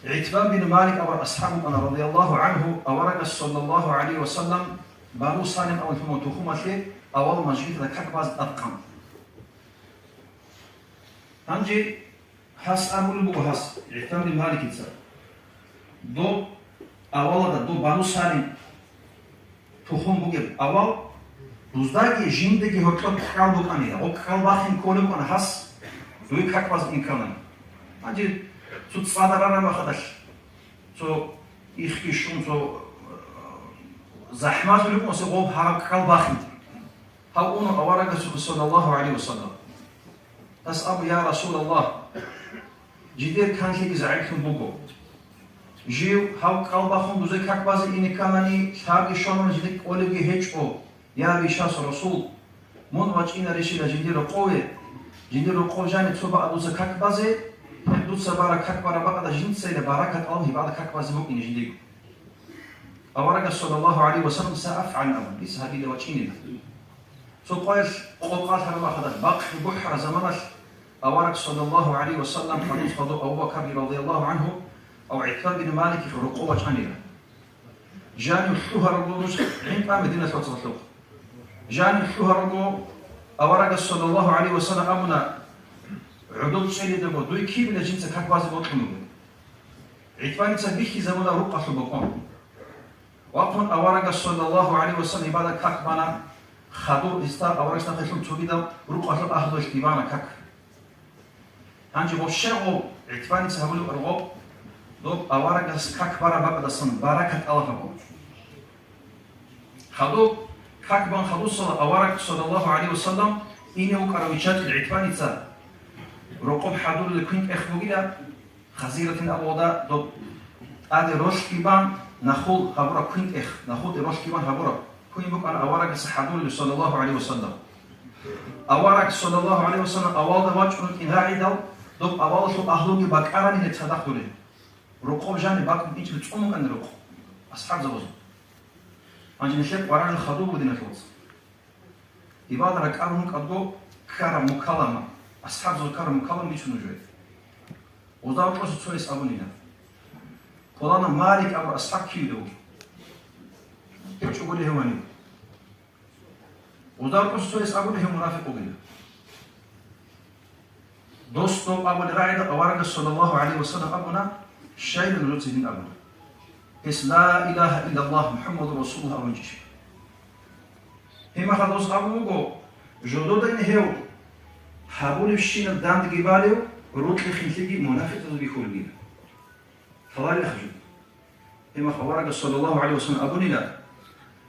عتبان بن مالك أو أصحاب أنا رضي الله عنه أورق صلى الله عليه وسلم بارو سالم أول في موتوخومة أول مجيد لك باز أرقام هنجي حس أمول بو حس عتبان بن مالك يتسر دو أول دو بارو سالم توخوم بوغيب أول دوزداغي جيندگي هوتلو كخال بوكانيدا أو كخال باخين كولم أنا حس دوي باز إنكالن هنجي Тут صادرنا ما خدش، تو إخكيشون تو زحمات لكم سقوب حرب كالباخن، هاو أنو أورق صلى الله عليه وسلم، أسأل يا رسول الله، جدير كان لك زعيم بوكو، جيو هاو كالباخن دوزي كاكبازي إني كماني ثابي شونو جديك أولي هيجو، يا بيشاس رسول، من وجهنا رشيلا جدير قوي، جدير قوي جاني توبا أدوزي كاكبازي. دوسا بارك أكبر بعد جنس إلى بركة الله بعد أكبر زموكين جديد. أورق صلى الله عليه وسلم سأفعل أمر ليس هذه لوجهنا. سقاش قال هذا ما أخذ بق بحر زمانش أورق صلى الله عليه وسلم حديث قضاء أبو بكر رضي الله عنه أو عتبان بن مالك في رقوة عنيرة. جاني الشهر الروج عند مدينة وتصلوا. جاني الشهر الروج أورق صلى الله عليه وسلم أمنا عدود شيء دبوا دوي كيف لجنس كاكباز بطلوا عتبان تبيخي زمنا رقة حبكم وقت أورق صلى الله عليه وسلم بعد كاكبانا خدو استار أورق استخدم تبيدا رقة أخذ اشتبانا كاك هنجي بوشعو عتبان تهولو أرغب دوب أورق كاكبارا بعد صن بركة الله حبكم خدو كاكبان خدو صلى أورق صلى الله عليه وسلم إنه كرويشات العتبان تسا رقم حدود لكنت إخوجيلا خزيرة الأوضاع دو أدي روش كيبان نخول هبورا كنت نخول روش كيبان هبورا كوين بك أنا أورق سحدود صلى الله عليه وسلم أورق صلى الله عليه وسلم أول دواج كنت إنهاعي دو دو أول شو أهلوجي بكاراني نتدخله رقم جاني باكم إنش بتقوموا كان رقم أصحاب زوجي أنجي نشوف ورا الخدوب ودينا فوز إبادة ركابهم كدو كرم مكالمة أصحاب زوجار مكالم بيشونوا جوي. وده أقول سويس أبونينا. فلانا مالك أو أصحاب كيلو. كيف شو قولي هواني. وده أقول سويس أبوني هم مرافق قولي. دوستو أبو الرعيد أوارق صلى الله عليه وسلم أبونا شيء من الرجل أبونا. إس لا إله إلا الله محمد رسول الله أبونجيش. هما خدوس أبونا جودو دين هيو. حابول الشين الدام تجيباليو روت لخنتيجي منافق بيخولجينا فضل يخرج إما خوارج صلى الله عليه وسلم أبوني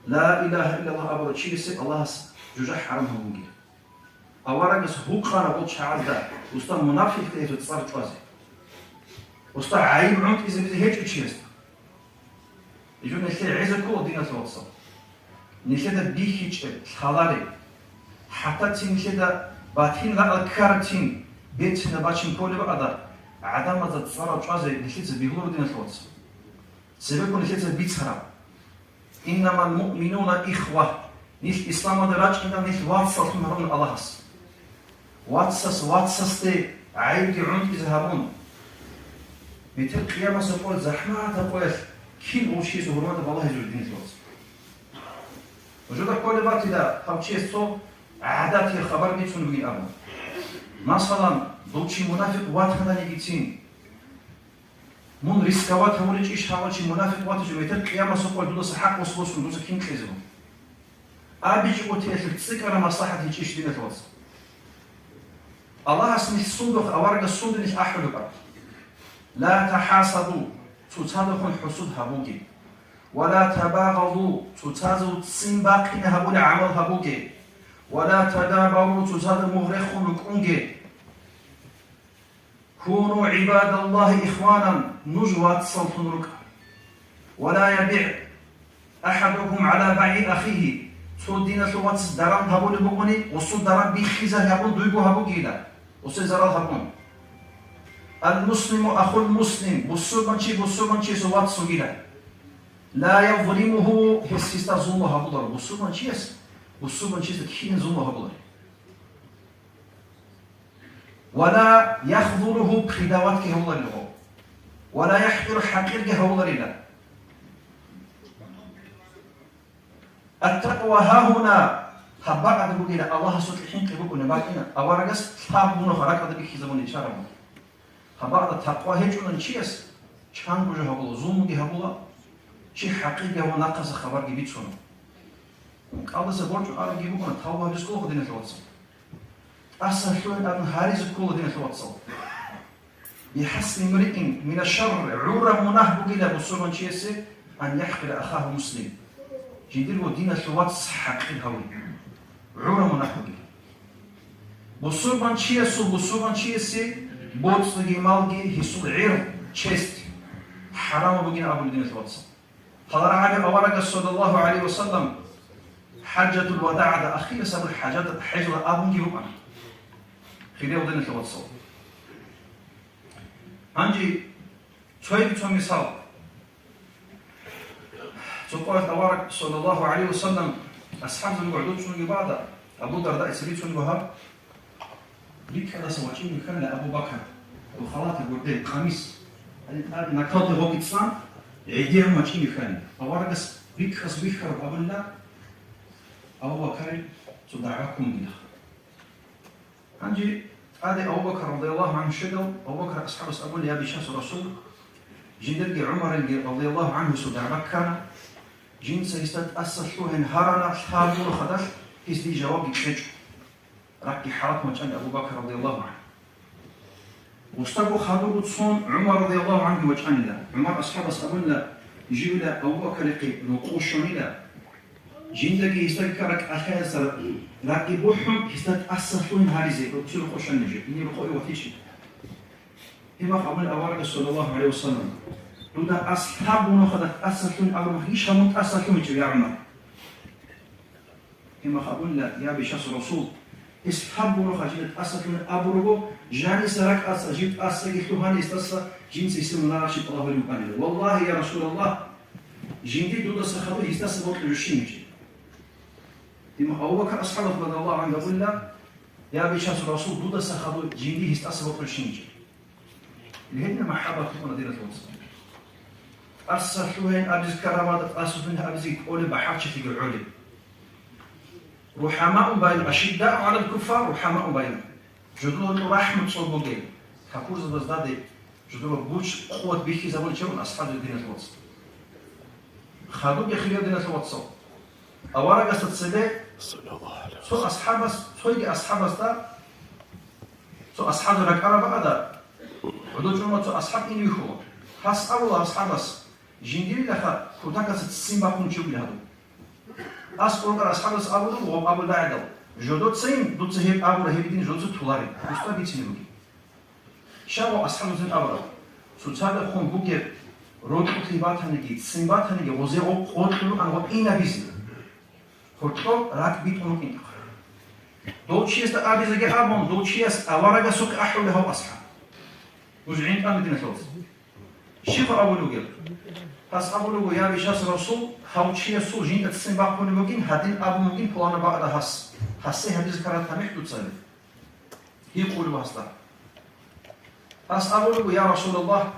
لا إله إلا الله أبو تشيلس الله جوجح حرام همونجي أوارج هو قارا قلت شعار ده وسط منافق كده تصار توازي وسط عيب عمت إذا هيك تشيلس يجون نشتري عزكو دينا توصل نشتري بيخيج الحلالي حتى تنشتري باتين لا الكارتين بيتنا باتشين كولي بقدر عدم هذا تصرف شازي نشيت بيقولوا دين الخوص سببكم نشيت بيتسرع إنما المؤمنون إخوة نيش إسلام هذا راج إنما نيش واتسل من الله هس واتسس تي عيب عند يذهبون مثل قيامة سقول زحمة تقول كل وشي زهرات بالله يزول دين الخوص وجود كل بات إذا خمسة صو عادات الخبر بيتون بي أمر مثلا دوتشي منافق واتخنا نيجيتين من ريسكوات هوليج إيش هاولشي منافق واتج ويتر قيامة سقول دوس حق وصوص دوس كين خيزهم أبيج أوتيش تسكر مصلحة هيجيش دين الوصف الله اسمه الصندوق أورق الصندوق إيش أحلو بقى لا تحاسدوا تتادخل حسود هبوجي ولا تباغضوا تتازوا تسين باقين هبول عمل هبوجي ولا تدابروا تزاد مغرق لكونجي كونوا عباد الله إخوانا نجوات صوت رك ولا يبيع أحدكم على بيع أخيه تودينا شوات درام هبول بقوني وصل درام بيخيزة هبول دويبو هبو جيلا وصل زرال هبون المسلم أخو المسلم بصوبانشي سوات سوغيلا لا يظلمه هسيستا زومو هبولار بصوبانشي بصوبانشي كين زومو هبولار ولا يخذله بخدوات كي هو له ولا يحقر حقير هولرنا. التقوى ها هنا حبا بقينا الله سبحانه كبقنا باقينا أورجس تابونا خراك هذا بيخزمون إشارة. حبا التقوى هيجون نشيس كان بوجه هبلا زوم دي هبلا شيء حقيقي هو ناقص خبر جبيت شنو. قال سبورت على جيبونا تابوا بسكول خدينا الواتس. أصلا شلون أبن هاريز كل خدينا الواتس. بحسب امرئ من الشر عورة مناه بقينا بصورة نشيس أن يحقر أخاه مسلم. جدير ودينا الواتس حقيقي هوي. عورة مناه بقينا. بصورة نشيس بوتس جمالجي هيسول عير chest حرام بقينا أبو الدين الواتس. حضر عابر أورق صلى الله عليه وسلم حجة الوداع ده أخيرا سبب الحاجات حجر أبو جيوبان خيري ودين الواتس. عندي شوي مثال. تقول أورق صلى الله عليه وسلم أصحاب المعدود شنو بعده أبو درداء سريت شنو ها ليك هذا سواتين كان لأبو بكر وخلاط الوردين قميص نكاد هوكيتسان عيديه ما تشيني فاني أورجس بيكخس بيخر أبونا أبو بكر تدعاكم بنا. عندي هذا أبو بكر رضي الله عنه شدوا أبو بكر أصحاب أبو يا بشاس الرسول جندر عمر رضي الله عنه سدع مكان جين سيستد أسسوهن هرنا حابور خدش هيس دي جواب يكشج راكي حالات ما كان أبو بكر رضي الله عنه. واستبوا خادو تصون عمر رضي الله عنه وجهان له. عمر أصحاب أبونا يجيوا له أبو بكر يقي نقوشون له. جندقي يستذكرك أخاز راكي بوحهم يستد أسسوهن هاريزي وتصيروا خوشان نجي إني بقوي وثيشي. إما قبل أورق صلى الله عليه وسلم لودا أصحابنا خدت أسسوهن أبو مخيش همون أسسوهن يا عمر. إما قبل يا بشاس رسول إسحابنا خجلت أسسوهن أبو جاني سرك أسجيب أسجي توهاني استسا جنس اسم نارشي الله المقانل. والله يا رسول الله جندي دودا سخبو يستسا بوت الشيمجي. إما أبو بكر أصحابه رضي الله عنه يقول له يا بشاس رسول دودا سخبو جندي يستسا بوت الشيمجي. لهن محبة تكون ديرة الوصف. أسسوهن أبز كرامات أسسوهن أبزي أولي بحاجة في العلي. رحماء بين أشداء على الكفار رحماء بينهم. جدول رحمة صوبوجي كابوز بزدادي جدول بوش قوة بيخي زبون شون أصحاب الدين الوسط خادو بيخليو دين الوسط أورا قصة سبع سو أصحاب سويدي أصحاب استا سو أصحاب ركارا بعدا حدود جمعة سو أصحاب إني هو حس أول أصحاب جنديري لخا كوتاكا ستسيمبا كونشيو بلهادو أصحاب أصحاب أبو دو أبو داعدو جودوت سين دوت سهيب أبو رهيبين جودوت تولاري مستوى بيتسيني شابو أصحاب زين أبو سوتشادا خون بوجي رود كتيباتانيجي سيمباتانيجي وزيرو قطلو أنا وإنا بيزي قطلو راك بيتونو إنك دوتشيس أبيزجي أبون دوتشيس أوارجا سوق أحوله أصحاب وجعين كان مدينة لوز شيخ أبو لوجل بس أبو لوجو يا بيشاس رسول هاوتشيس سو جين تسيمباكوني ممكن هادين أبو ممكن بلانا بعد هاس هسه هذه كرات تمح تتصل يقول واسطة بس أقول يا رسول الله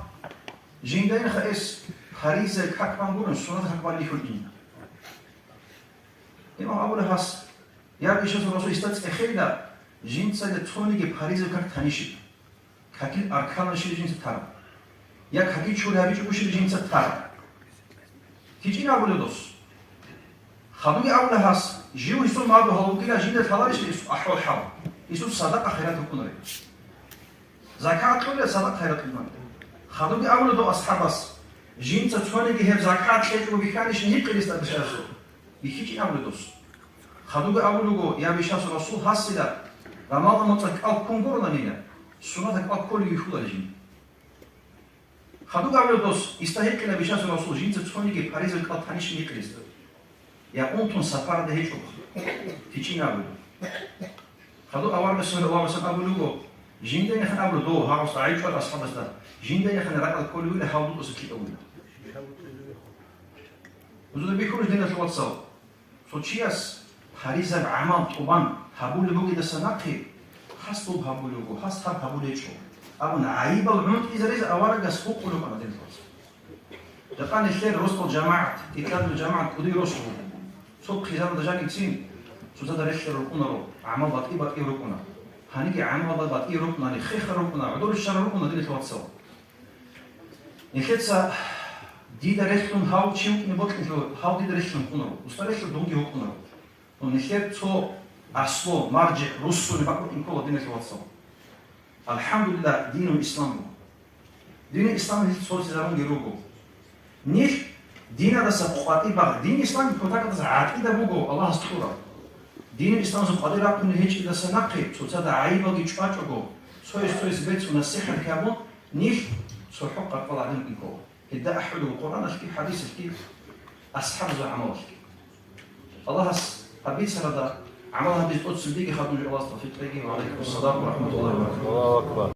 جندين خيس خريزة كحكم بقولن سنة حكم لي كلنا إمام أقول هاس يا بيشوف الرسول يستدعي أخيرا جند سيد توني جب خريزة كك تنيشي كاكين أركان الشيء جنس ترى يا كاكين شو لهبي شو شيء جنس ترى تيجي أقول دوس خدوني أقول هاس جيو يسون ما بهالو كلا جيد الثلاثة يسون أحوال حال يسون صدقة خيرات الكونري زكاة كل صدقة خيرات الكونري خدوني أول دو أصحابس جين تتفوني جهب زكاة شيء وبيكانش نيقل يستبشرسو بيكيش أول دوس خدوني أول دو يا بيشاس الرسول هاسيدا رمضان متك أو كونغورنا مينا سنتك أو كل يخوض الجين خدوني أول دوس يستحق لنا بيشاس الرسول جين تتفوني جهب باريس الكل تانيش نيقل يستبشرسو يا أنتم سفر ده هيك تيجي نقول خدوا أول بس الله مثلا أقول له جندي نحن أقول دو ها مستعيد شو الأصحاب بس ده جندي نحن رأي الكل ولا حاولوا أسكت أول وزود بيكون جدنا شو تصل سوتشياس خريزة عمام طبعا هقول له كده سنقي خاص طب هقول له خاص طب هقول له شو أبونا عيب العمود إذا رز أورق سوق ولو كنا دين الوصف لقان الخير رسل جماعة كتاب الجماعة كودي رسل سوق خزان دجاج كسين شو زاد رشر ركنا عمل بطيء ركنا هنيجي عمل بطيء ركنا لخيخ ركنا عدول الشر ركنا دين الوصف نخدسا دي درشلون هاو تشيم نبطل هاو دي درشلون كنا وسترشل دونجي هو كنا ونخد تو أصله مرجع رسل بقول إن كل دين الوصف الحمد لله دين الإسلام دين الإسلام هي صوت زارون جروجو نيش دين هذا سقطي بعد دين الإسلام كنتاك هذا عقيدة بوجو الله استورا دين الإسلام سقطي راكن هيج إذا سنقي صوت هذا عيب وجي شباتشوجو سويس بيت ونسيح الكابون نيش سو حق الله عليهم إنكو إذا أحد القرآن أشكي حديث أشكي أصحاب زعماء أشكي الله أبيت هذا عملها بيت قدس بيجي خدوا الله توفيق وعليكم السلام ورحمة الله وبركاته.